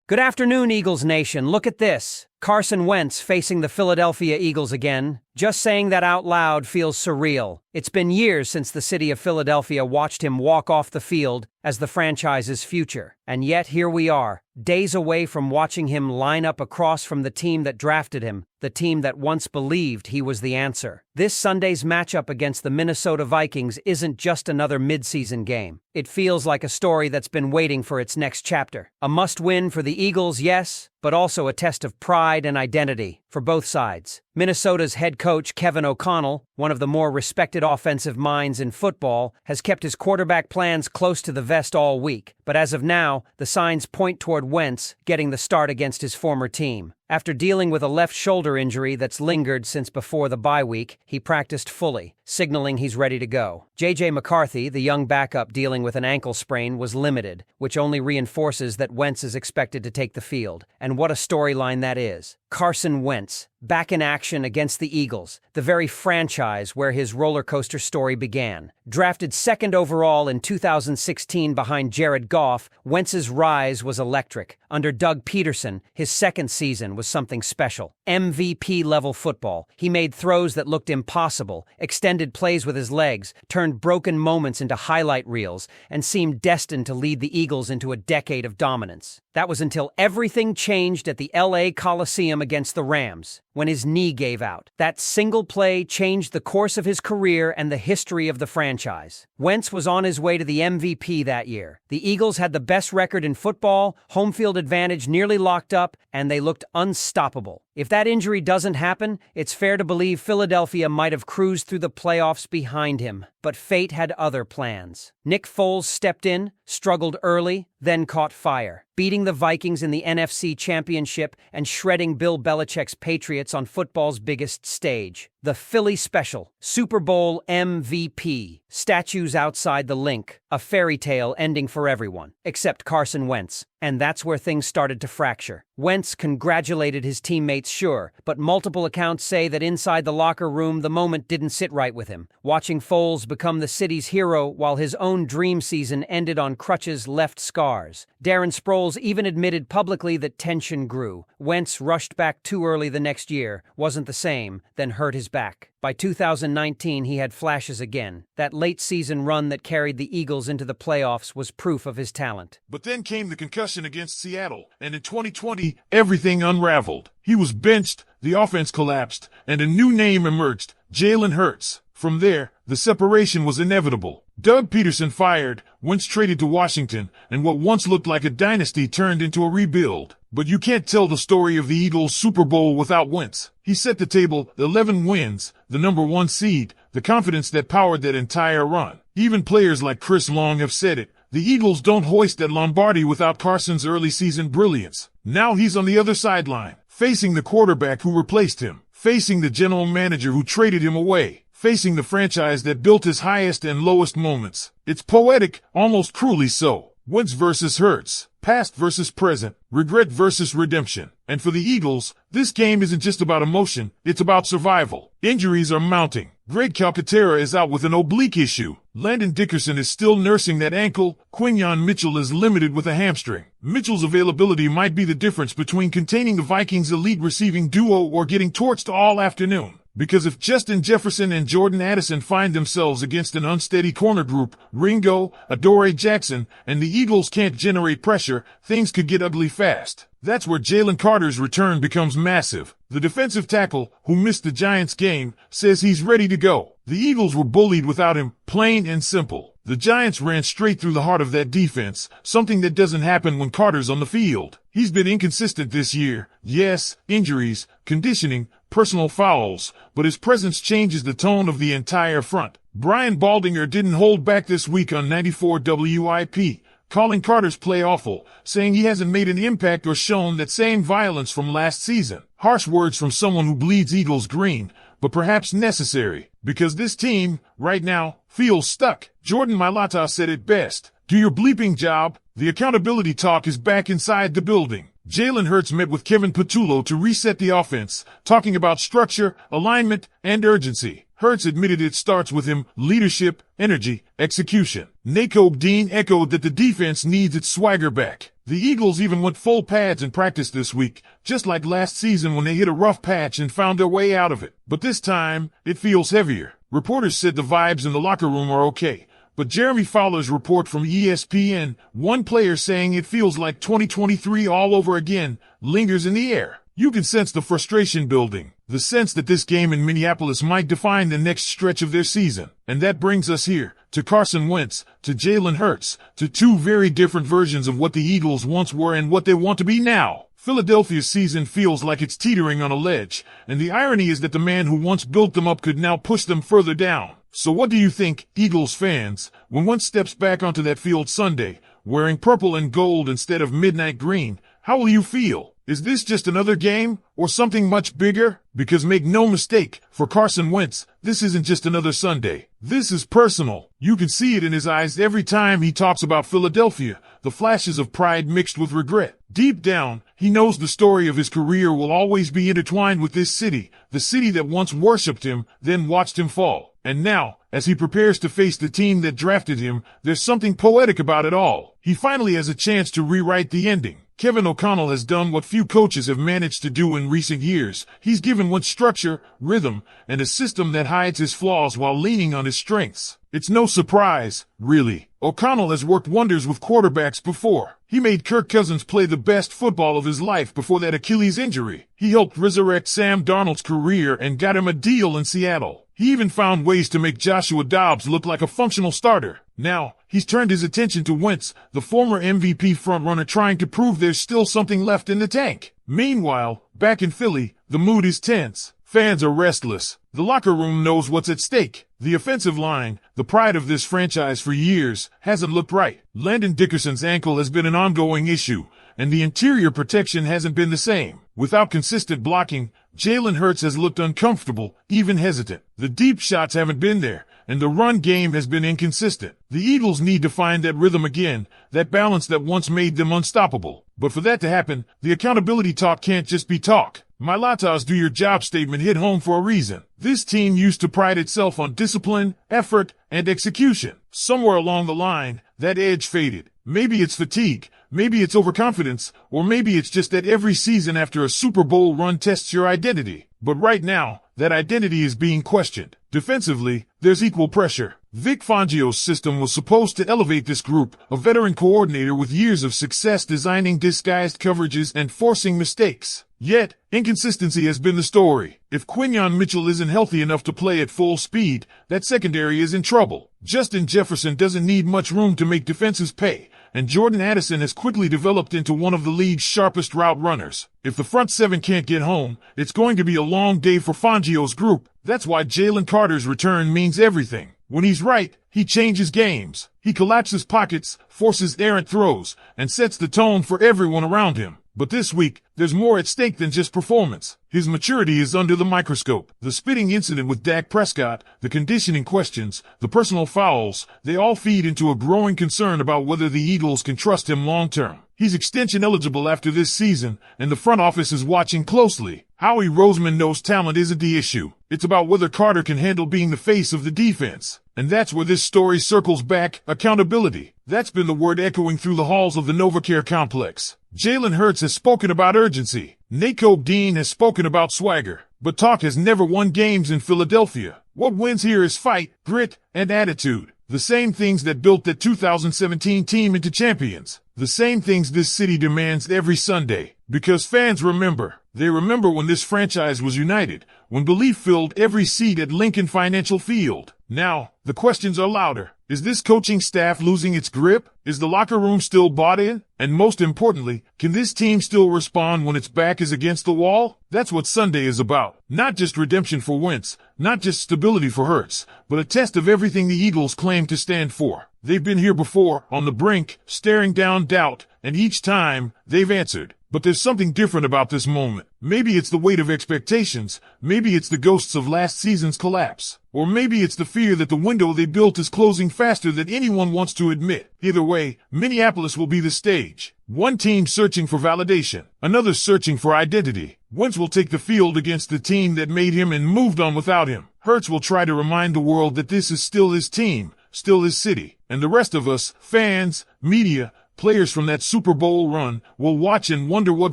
Good afternoon, Eagles Nation. Look at this. Carson Wentz facing the Philadelphia Eagles again. Just saying that out loud feels surreal. It's been years since the city of Philadelphia watched him walk off the field as the franchise's future. And yet here we are, days away from watching him line up across from the team that drafted him, the team that once believed he was the answer. This Sunday's matchup against the Minnesota Vikings isn't just another midseason game. It feels like a story that's been waiting for its next chapter. A must-win for the Eagles, yes, but also a test of pride and identity for both sides. Minnesota's head coach Kevin O'Connell, one of the more respected offensive minds in football, has kept his quarterback plans close to the vest all week. But as of now, the signs point toward Wentz getting the start against his former team. After dealing with a left shoulder injury that's lingered since before the bye week, he practiced fully, signaling he's ready to go. J.J. McCarthy, the young backup dealing with an ankle sprain, was limited, which only reinforces that Wentz is expected to take the field. And what a storyline that is. Carson Wentz, back in action against the Eagles, the very franchise where his roller coaster story began. Drafted second overall in 2016 behind Jared Goff, Wentz's rise was electric. Under Doug Peterson, his second season was something special. MVP-level football. He made throws that looked impossible, extended plays with his legs, turned broken moments into highlight reels, and seemed destined to lead the Eagles into a decade of dominance. That was until everything changed at the LA Coliseum against the Rams, when his knee gave out. That single play changed the course of his career and the history of the franchise. Wentz was on his way to the MVP that year. The Eagles had the best record in football, home field advantage nearly locked up, and they looked unstoppable. If that injury doesn't happen, it's fair to believe Philadelphia might have cruised through the playoffs behind him. But fate had other plans. Nick Foles stepped in, struggled early, then caught fire, beating the Vikings in the NFC Championship and shredding Bill Belichick's Patriots on football's biggest stage. The Philly Special, Super Bowl MVP, statues outside the link, a fairy tale ending for everyone, except Carson Wentz. And that's where things started to fracture. Wentz congratulated his teammates, sure, but multiple accounts say that inside the locker room the moment didn't sit right with him. Watching Foles become the city's hero while his own dream season ended on crutches left scars. Darren Sproles even admitted publicly that tension grew. Wentz rushed back too early the next year, wasn't the same, then hurt his back. By 2019, he had flashes again. That late-season run that carried the Eagles into the playoffs was proof of his talent. But then came the concussion against Seattle, and in 2020, everything unraveled. He was benched, the offense collapsed, and a new name emerged, Jalen Hurts. From there, the separation was inevitable. Doug Peterson fired, Wentz traded to Washington, and what once looked like a dynasty turned into a rebuild. But you can't tell the story of the Eagles' Super Bowl without Wentz. He set the table, 11 wins, the number one seed, the confidence that powered that entire run. Even players like Chris Long have said it. The Eagles don't hoist that Lombardi without Carson's early season brilliance. Now he's on the other sideline, facing the quarterback who replaced him, facing the general manager who traded him away, facing the franchise that built his highest and lowest moments. It's poetic, almost cruelly so. Wentz versus Hurts, past versus present, regret versus redemption. And for the Eagles, this game isn't just about emotion, it's about survival. Injuries are mounting. Greg Calcaterra is out with an oblique issue. Landon Dickerson is still nursing that ankle. Quinyon Mitchell is limited with a hamstring. Mitchell's availability might be the difference between containing the Vikings' elite receiving duo or getting torched all afternoon. Because if Justin Jefferson and Jordan Addison find themselves against an unsteady corner group, Ringo, Adoree Jackson, and the Eagles can't generate pressure, things could get ugly fast. That's where Jalen Carter's return becomes massive. The defensive tackle, who missed the Giants game, says he's ready to go. The Eagles were bullied without him, plain and simple. The Giants ran straight through the heart of that defense, something that doesn't happen when Carter's on the field. He's been inconsistent this year. Yes, injuries, conditioning, personal fouls, but his presence changes the tone of the entire front. Brian Baldinger didn't hold back this week on 94 WIP, calling Carter's play awful, saying he hasn't made an impact or shown that same violence from last season. Harsh words from someone who bleeds Eagles green, but perhaps necessary, because this team, right now, feels stuck. Jordan Mailata said it best. Do your bleeping job. The accountability talk is back inside the building. Jalen Hurts met with Kevin Patullo to reset the offense, talking about structure, alignment, and urgency. Hurts admitted it starts with him: leadership, energy, execution. Nakobe Dean echoed that the defense needs its swagger back. The Eagles even went full pads in practice this week, just like last season when they hit a rough patch and found their way out of it. But this time, it feels heavier. Reporters said the vibes in the locker room are okay, but Jeremy Fowler's report from ESPN, one player saying it feels like 2023 all over again, lingers in the air. You can sense the frustration building, the sense that this game in Minneapolis might define the next stretch of their season. And that brings us here, to Carson Wentz, to Jalen Hurts, to two very different versions of what the Eagles once were and what they want to be now. Philadelphia's season feels like it's teetering on a ledge, and the irony is that the man who once built them up could now push them further down. So what do you think, Eagles fans, when Wentz steps back onto that field Sunday, wearing purple and gold instead of midnight green? How will you feel? Is this just another game, or something much bigger? Because make no mistake, for Carson Wentz, this isn't just another Sunday. This is personal. You can see it in his eyes every time he talks about Philadelphia, the flashes of pride mixed with regret. Deep down, he knows the story of his career will always be intertwined with this city, the city that once worshipped him, then watched him fall. And now, as he prepares to face the team that drafted him, there's something poetic about it all. He finally has a chance to rewrite the ending. Kevin O'Connell has done what few coaches have managed to do in recent years. He's given Wentz structure, rhythm, and a system that hides his flaws while leaning on his strengths. It's no surprise, really. O'Connell has worked wonders with quarterbacks before. He made Kirk Cousins play the best football of his life before that Achilles injury. He helped resurrect Sam Darnold's career and got him a deal in Seattle. He even found ways to make Joshua Dobbs look like a functional starter. Now, he's turned his attention to Wentz, the former MVP frontrunner, trying to prove there's still something left in the tank. Meanwhile, back in Philly, the mood is tense. Fans are restless. The locker room knows what's at stake. The offensive line, the pride of this franchise for years, hasn't looked right. Landon Dickerson's ankle has been an ongoing issue, and the interior protection hasn't been the same. Without consistent blocking, Jalen Hurts has looked uncomfortable, even hesitant. The deep shots haven't been there, and the run game has been inconsistent. The Eagles need to find that rhythm again, that balance that once made them unstoppable. But for that to happen, the accountability talk can't just be talk. My Latas do your job statement hit home for a reason. This team used to pride itself on discipline, effort, and execution. Somewhere along the line, that edge faded. Maybe it's fatigue, maybe it's overconfidence, or maybe it's just that every season after a Super Bowl run tests your identity. But right now, that identity is being questioned. Defensively, there's equal pressure. Vic Fangio's system was supposed to elevate this group, a veteran coordinator with years of success designing disguised coverages and forcing mistakes. Yet, inconsistency has been the story. If Quinyon Mitchell isn't healthy enough to play at full speed, that secondary is in trouble. Justin Jefferson doesn't need much room to make defenses pay, and Jordan Addison has quickly developed into one of the league's sharpest route runners. If the front seven can't get home, it's going to be a long day for Fangio's group. That's why Jalen Carter's return means everything. When he's right, he changes games. He collapses pockets, forces errant throws, and sets the tone for everyone around him. But this week, there's more at stake than just performance. His maturity is under the microscope. The spitting incident with Dak Prescott, the conditioning questions, the personal fouls, they all feed into a growing concern about whether the Eagles can trust him long-term. He's extension eligible after this season, and the front office is watching closely. Howie Roseman knows talent isn't the issue. It's about whether Carter can handle being the face of the defense. And that's where this story circles back: accountability. That's been the word echoing through the halls of the NovaCare complex. Jalen Hurts has spoken about urgency. Nakobe Dean has spoken about swagger. But talk has never won games in Philadelphia. What wins here is fight, grit, and attitude. The same things that built that 2017 team into champions. The same things this city demands every Sunday. Because fans remember. They remember when this franchise was united, when belief filled every seat at Lincoln Financial Field. Now, the questions are louder. Is this coaching staff losing its grip? Is the locker room still bought in? And most importantly, can this team still respond when its back is against the wall? That's what Sunday is about. Not just redemption for Wentz, not just stability for Hurts, but a test of everything the Eagles claim to stand for. They've been here before, on the brink, staring down doubt, and each time, they've answered. But there's something different about this moment. Maybe it's the weight of expectations, maybe it's the ghosts of last season's collapse, or maybe it's the fear that the window they built is closing faster than anyone wants to admit. Either way, Minneapolis will be the stage. One team searching for validation, another searching for identity. Wentz will take the field against the team that made him and moved on without him. Hurts will try to remind the world that this is still his team, still his city, and the rest of us, fans, media, players from that Super Bowl run, will watch and wonder what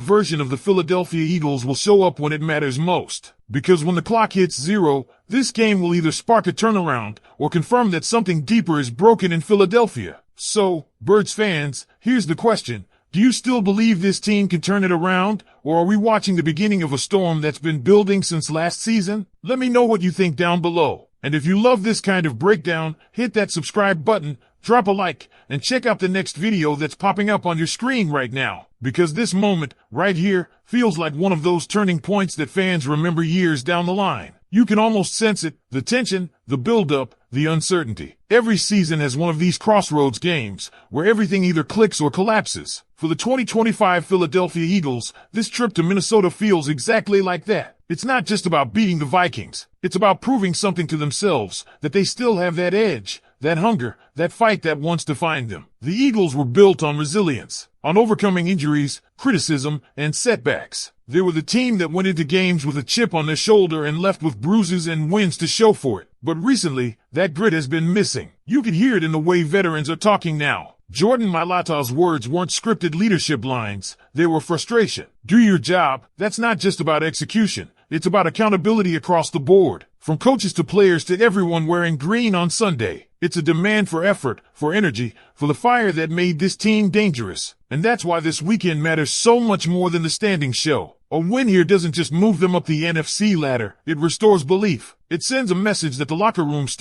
version of the Philadelphia Eagles will show up when it matters most. Because when the clock hits 0, this game will either spark a turnaround or confirm that something deeper is broken in Philadelphia. So, Birds fans, here's the question. Do you still believe this team can turn it around, or are we watching the beginning of a storm that's been building since last season? Let me know what you think down below. And if you love this kind of breakdown, hit that subscribe button, drop a like, and check out the next video that's popping up on your screen right now. Because this moment, right here, feels like one of those turning points that fans remember years down the line. You can almost sense it, the tension, the build-up, the uncertainty. Every season has one of these crossroads games, where everything either clicks or collapses. For the 2025 Philadelphia Eagles, this trip to Minnesota feels exactly like that. It's not just about beating the Vikings. It's about proving something to themselves, that they still have that edge, that hunger, that fight that once defined them. The Eagles were built on resilience, on overcoming injuries, criticism, and setbacks. They were the team that went into games with a chip on their shoulder and left with bruises and wins to show for it. But recently, that grit has been missing. You can hear it in the way veterans are talking now. Jordan Mailata's words weren't scripted leadership lines. They were frustration. Do your job. That's not just about execution. It's about accountability across the board. From coaches to players to everyone wearing green on Sunday. It's a demand for effort, for energy, for the fire that made this team dangerous. And that's why this weekend matters so much more than the standings show. A win here doesn't just move them up the NFC ladder. It restores belief. It sends a message that the locker room still